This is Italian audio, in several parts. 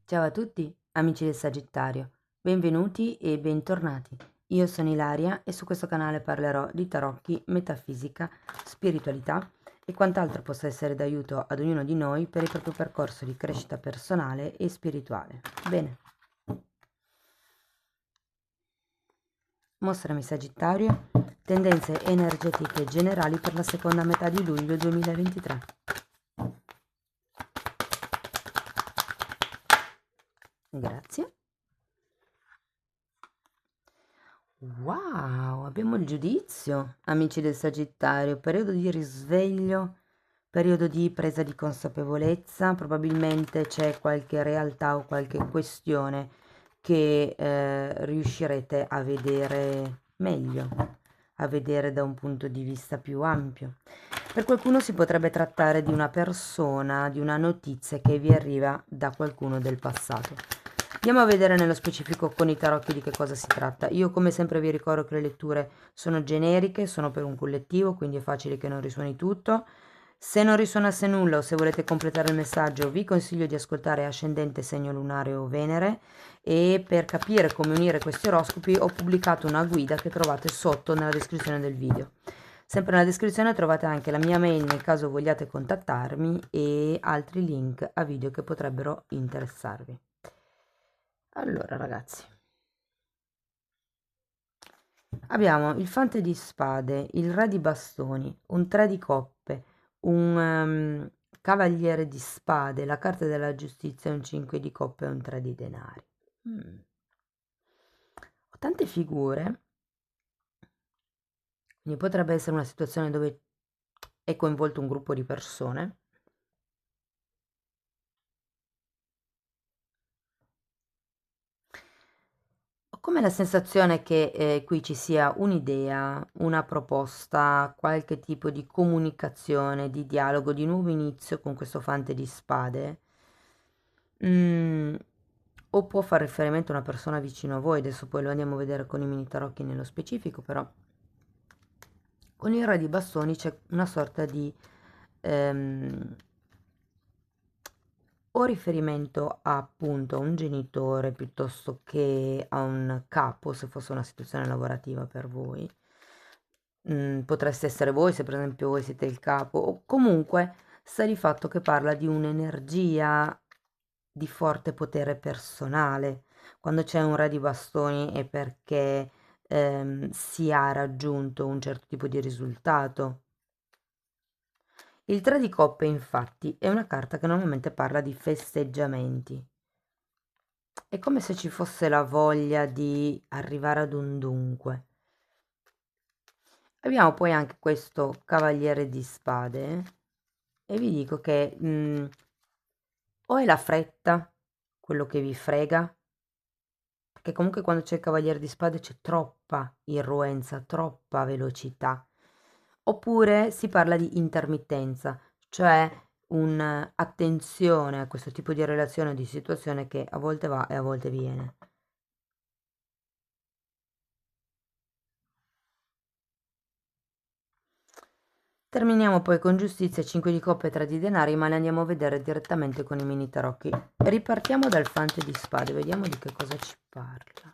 Ciao a tutti, amici del Sagittario, benvenuti e bentornati. Io sono Ilaria e su questo canale parlerò di tarocchi, metafisica, spiritualità e quant'altro possa essere d'aiuto ad ognuno di noi per il proprio percorso di crescita personale e spirituale. Bene, mostrami Sagittario, tendenze energetiche generali per la seconda metà di luglio 2023. Grazie. Wow, abbiamo il giudizio, amici del Sagittario, periodo di risveglio, periodo di presa di consapevolezza, probabilmente c'è qualche realtà o qualche questione che riuscirete a vedere meglio, a vedere da un punto di vista più ampio. Per qualcuno si potrebbe trattare di una persona, di una notizia che vi arriva da qualcuno del passato. Andiamo a vedere nello specifico con i tarocchi di che cosa si tratta. Io come sempre vi ricordo che le letture sono generiche, sono per un collettivo, quindi è facile che non risuoni tutto. Se non risuonasse nulla o se volete completare il messaggio, vi consiglio di ascoltare Ascendente, Segno Lunare o Venere, e per capire come unire questi oroscopi ho pubblicato una guida che trovate sotto nella descrizione del video. Sempre nella descrizione trovate anche la mia mail nel caso vogliate contattarmi e altri link a video che potrebbero interessarvi. Allora ragazzi, abbiamo il fante di spade, il re di bastoni, un tre di coppe, un cavaliere di spade, la carta della giustizia, un 5 di coppe e un 3 di denari. Ho tante figure, quindi potrebbe essere una situazione dove è coinvolto un gruppo di persone. Ho come la sensazione che qui ci sia un'idea, una proposta, qualche tipo di comunicazione, di dialogo, di nuovo inizio con questo fante di spade. Mm, o può fare riferimento a una persona vicino a voi, adesso poi lo andiamo a vedere con i mini tarocchi nello specifico, però con il re di bastoni c'è una sorta di ehm, o riferimento a, appunto a un genitore piuttosto che a un capo, se fosse una situazione lavorativa per voi. Potreste essere voi, se per esempio voi siete il capo, o comunque sta di fatto che parla di un'energia di forte potere personale. Quando c'è un re di bastoni è perché si ha raggiunto un certo tipo di risultato. Il 3 di coppe, infatti, è una carta che normalmente parla di festeggiamenti. È come se ci fosse la voglia di arrivare ad un dunque. Abbiamo poi anche questo cavaliere di spade e vi dico che o è la fretta quello che vi frega, perché comunque quando c'è il cavaliere di spade c'è troppa irruenza, troppa velocità. Oppure si parla di intermittenza, cioè un'attenzione a questo tipo di relazione o di situazione che a volte va e a volte viene. Terminiamo poi con giustizia, 5 di coppe e 3 di denari, ma le andiamo a vedere direttamente con i mini tarocchi. Ripartiamo dal fante di spade, vediamo di che cosa ci parla.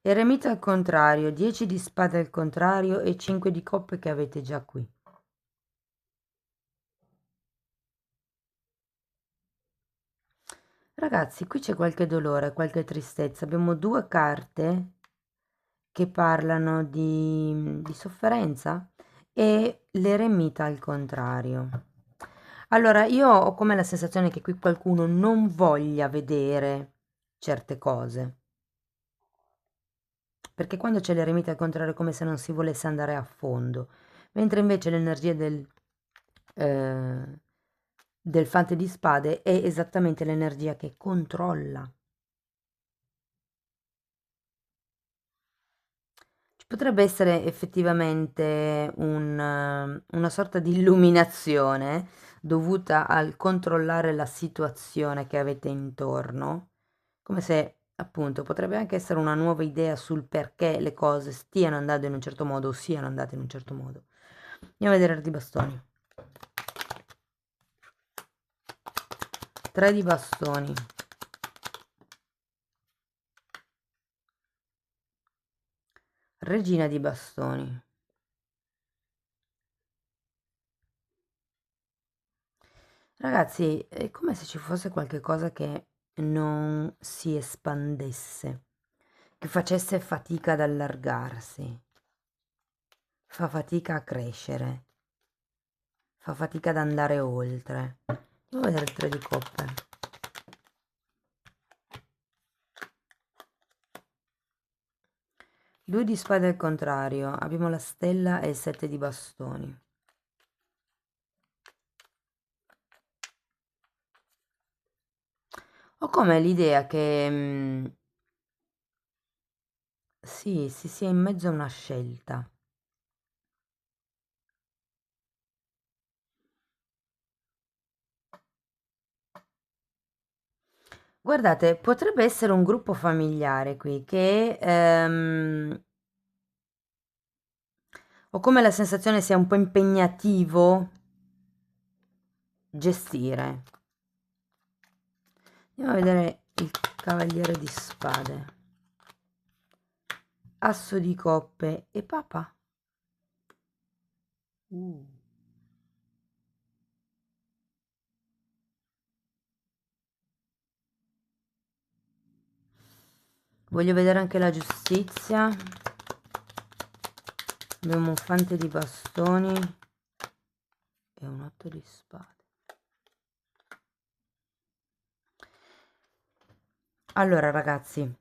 Eremita al contrario, 10 di spade al contrario e 5 di coppe che avete già qui. Ragazzi, qui c'è qualche dolore, qualche tristezza. Abbiamo due carte che parlano di sofferenza e l'eremita al contrario. Allora, io ho come la sensazione che qui qualcuno non voglia vedere certe cose, perché quando c'è l'eremita al contrario è come se non si volesse andare a fondo, mentre invece l'energia eh, del fante di spade è esattamente l'energia che controlla. Ci potrebbe essere effettivamente una sorta di illuminazione dovuta al controllare la situazione che avete intorno, come se appunto potrebbe anche essere una nuova idea sul perché le cose stiano andando in un certo modo o siano andate in un certo modo. Andiamo a vedere di bastoni. 3 di bastoni. Regina di bastoni. Ragazzi, è come se ci fosse qualche cosa che non si espandesse, che facesse fatica ad allargarsi, fa fatica a crescere, fa fatica ad andare oltre. Andiamo a vedere il 3 di coppe. Due di spade al contrario, abbiamo la stella e il 7 di bastoni. Ho come l'idea che sì, si sia in mezzo a una scelta. Guardate, potrebbe essere un gruppo familiare qui che ho come la sensazione sia un po' impegnativo gestire. Andiamo a vedere il cavaliere di spade, asso di coppe e papa. Voglio vedere anche la giustizia. Abbiamo un fante di bastoni e un 8 di spade. Allora ragazzi,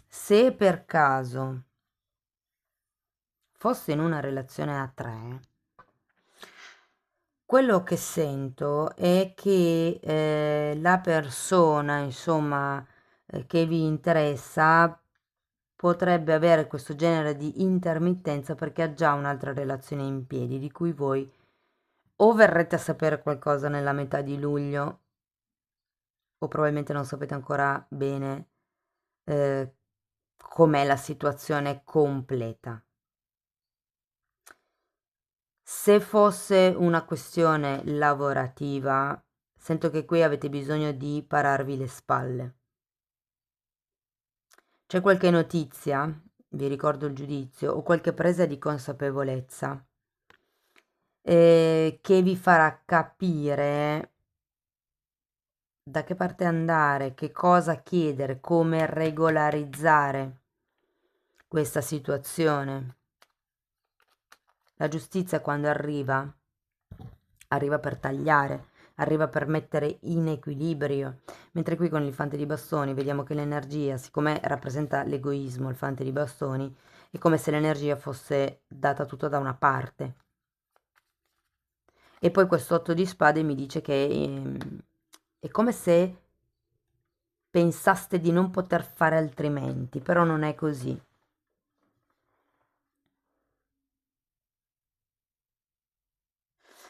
se per caso fosse in una relazione a 3, quello che sento è che la persona, insomma, che vi interessa potrebbe avere questo genere di intermittenza perché ha già un'altra relazione in piedi, di cui voi o verrete a sapere qualcosa nella metà di luglio, o probabilmente non sapete ancora bene eh, com'è la situazione completa. Se fosse una questione lavorativa, sento che qui avete bisogno di pararvi le spalle. C'è qualche notizia, vi ricordo il giudizio, o qualche presa di consapevolezza che vi farà capire da che parte andare, che cosa chiedere, come regolarizzare questa situazione. La giustizia quando arriva, arriva per tagliare, arriva per mettere in equilibrio, mentre qui con il fante di bastoni vediamo che l'energia, siccome rappresenta l'egoismo, il fante di bastoni, è come se l'energia fosse data tutta da una parte. E poi questo 8 di spade mi dice che è come se pensaste di non poter fare altrimenti, però non è così.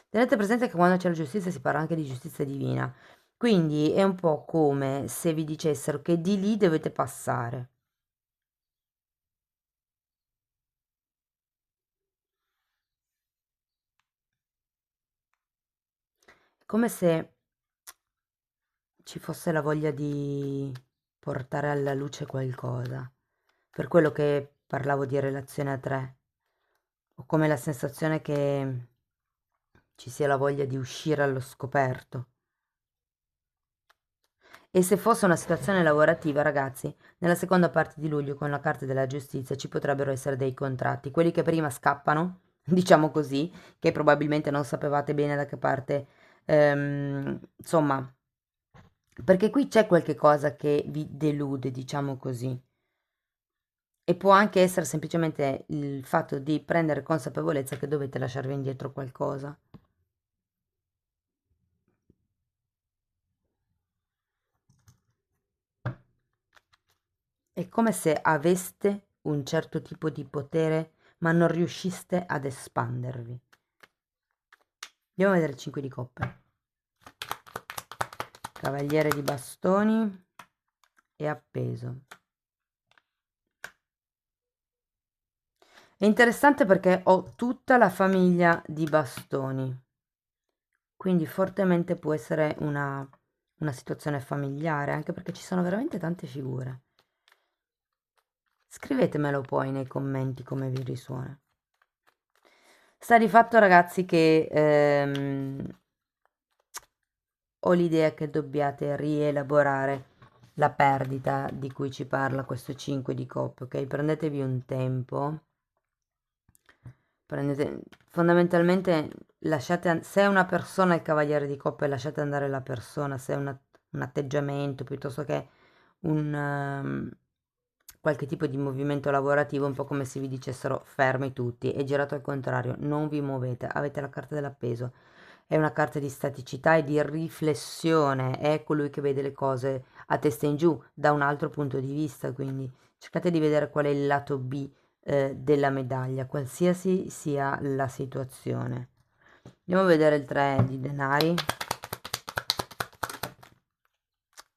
Tenete presente che quando c'è la giustizia si parla anche di giustizia divina, quindi è un po' come se vi dicessero che di lì dovete passare. È come se ci fosse la voglia di portare alla luce qualcosa. Per quello che parlavo di relazione a 3. Ho come la sensazione che ci sia la voglia di uscire allo scoperto. E se fosse una situazione lavorativa, ragazzi, nella seconda parte di luglio con la carta della giustizia ci potrebbero essere dei contratti, quelli che prima scappano, diciamo così, che probabilmente non sapevate bene da che parte, insomma, perché qui c'è qualche cosa che vi delude, diciamo così. E può anche essere semplicemente il fatto di prendere consapevolezza che dovete lasciarvi indietro qualcosa. È come se aveste un certo tipo di potere, ma non riusciste ad espandervi. Andiamo a vedere il 5 di coppe. Cavaliere di bastoni e appeso. È interessante perché ho tutta la famiglia di bastoni, quindi fortemente può essere una situazione familiare, anche perché ci sono veramente tante figure. Scrivetemelo poi nei commenti come vi risuona. Sta di fatto, ragazzi, che ho l'idea che dobbiate rielaborare la perdita di cui ci parla questo 5 di coppe, ok? Prendetevi un tempo. Fondamentalmente lasciate, se è una persona il cavaliere di coppe, lasciate andare la persona, se è un atteggiamento piuttosto che un qualche tipo di movimento lavorativo, un po' come se vi dicessero fermi tutti, è girato al contrario, non vi muovete, avete la carta dell'appeso, è una carta di staticità e di riflessione, è colui che vede le cose a testa in giù da un altro punto di vista, quindi cercate di vedere qual è il lato B della medaglia, qualsiasi sia la situazione. Andiamo a vedere il 3 di denari.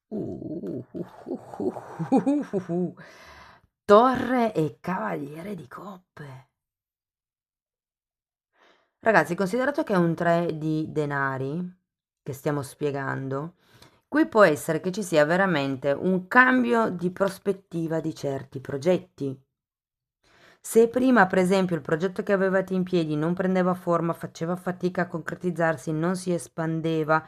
Uh, uh, uh, uh, Torre e cavaliere di coppe. Ragazzi, considerato che è un 3 di denari che stiamo spiegando, qui può essere che ci sia veramente un cambio di prospettiva di certi progetti. Se prima, per esempio, il progetto che avevate in piedi non prendeva forma, faceva fatica a concretizzarsi, non si espandeva,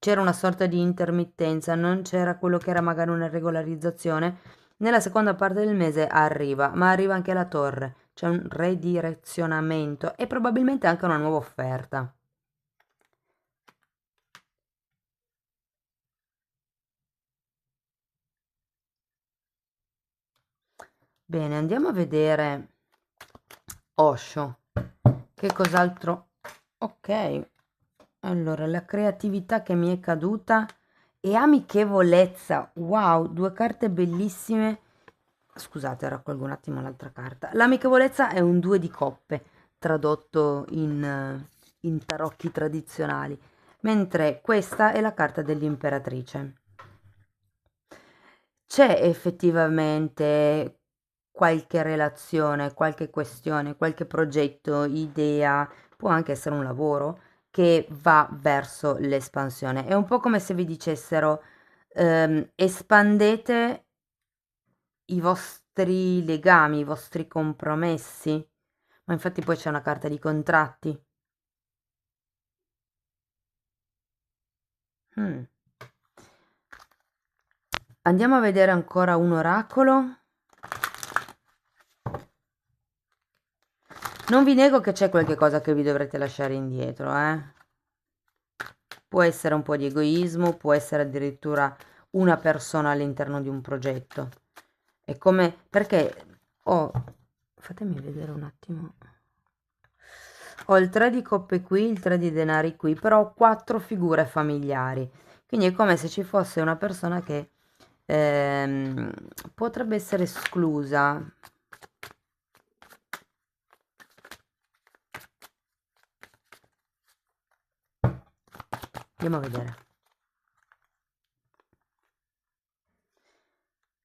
c'era una sorta di intermittenza, non c'era quello che era magari una regolarizzazione, nella seconda parte del mese arriva, ma arriva anche la torre, c'è un redirezionamento e probabilmente anche una nuova offerta. Bene, andiamo a vedere Osho. Che cos'altro? Ok, allora la creatività che mi è caduta e amichevolezza. Wow, due carte bellissime. Scusate, raccolgo un attimo l'altra carta. L'amichevolezza è un 2 di coppe, tradotto in tarocchi tradizionali, mentre questa è la carta dell'imperatrice. C'è effettivamente qualche relazione, qualche questione, qualche progetto, idea, può anche essere un lavoro che va verso l'espansione. È un po' come se vi dicessero espandete i vostri legami, i vostri compromessi. Ma infatti poi c'è una carta di contratti. Mm. Andiamo a vedere ancora un oracolo. Non vi nego che c'è qualche cosa che vi dovrete lasciare indietro, eh. Può essere un po' di egoismo, può essere addirittura una persona all'interno di un progetto. È come, perché ho, fatemi vedere un attimo. Ho il 3 di coppe qui, il 3 di denari qui, però ho 4 figure familiari. Quindi è come se ci fosse una persona che ehm, potrebbe essere esclusa. Andiamo a vedere.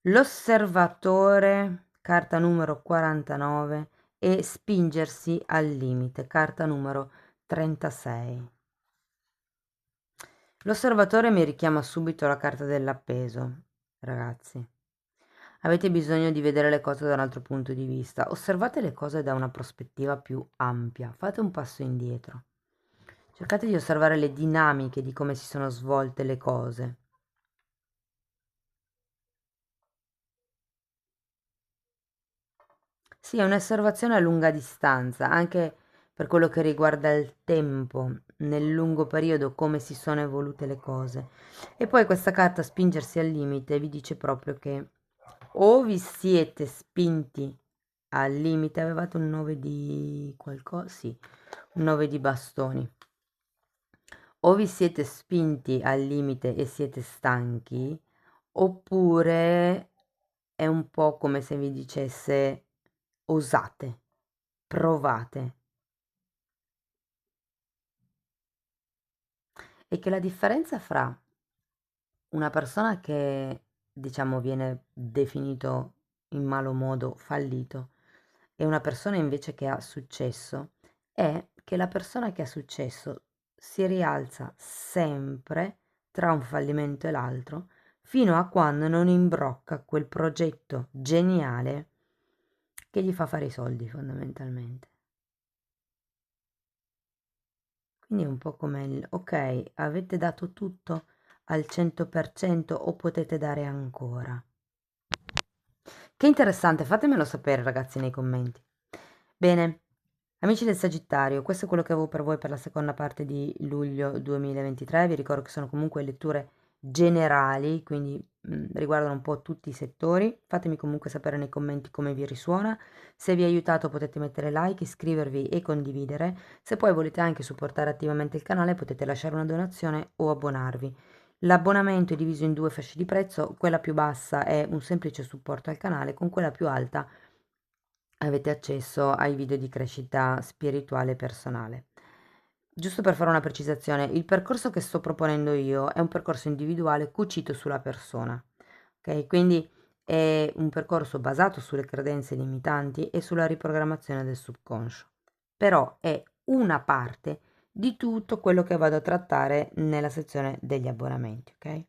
L'osservatore, carta numero 49, e spingersi al limite, carta numero 36. L'osservatore mi richiama subito la carta dell'appeso, ragazzi. Avete bisogno di vedere le cose da un altro punto di vista. Osservate le cose da una prospettiva più ampia. Fate un passo indietro. Cercate di osservare le dinamiche di come si sono svolte le cose. Sì, è un'osservazione a lunga distanza, anche per quello che riguarda il tempo, nel lungo periodo, come si sono evolute le cose. E poi questa carta spingersi al limite vi dice proprio che o vi siete spinti al limite, avevate un 9 di qualcosa, sì, un 9 di bastoni. O vi siete spinti al limite e siete stanchi, oppure è un po' come se vi dicesse osate, provate. E che la differenza fra una persona che, diciamo, viene definito in malo modo fallito e una persona invece che ha successo, è che la persona che ha successo si rialza sempre tra un fallimento e l'altro, fino a quando non imbrocca quel progetto geniale che gli fa fare i soldi fondamentalmente. Quindi è un po' come il, ok, avete dato tutto al 100% o potete dare ancora? Che interessante, fatemelo sapere ragazzi nei commenti. Bene, amici del Sagittario, questo è quello che avevo per voi per la seconda parte di luglio 2023. Vi ricordo che sono comunque letture generali, quindi riguardano un po' tutti i settori. Fatemi comunque sapere nei commenti come vi risuona. Se vi ha aiutato potete mettere like, iscrivervi e condividere. Se poi volete anche supportare attivamente il canale potete lasciare una donazione o abbonarvi. L'abbonamento è diviso in due fasce di prezzo, quella più bassa è un semplice supporto al canale, con quella più alta avete accesso ai video di crescita spirituale e personale. Giusto per fare una precisazione, il percorso che sto proponendo io è un percorso individuale cucito sulla persona, ok? Quindi è un percorso basato sulle credenze limitanti e sulla riprogrammazione del subconscio, però è una parte di tutto quello che vado a trattare nella sezione degli abbonamenti, ok?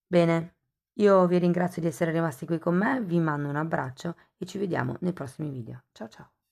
Bene, io vi ringrazio di essere rimasti qui con me, vi mando un abbraccio e ci vediamo nei prossimi video. Ciao ciao!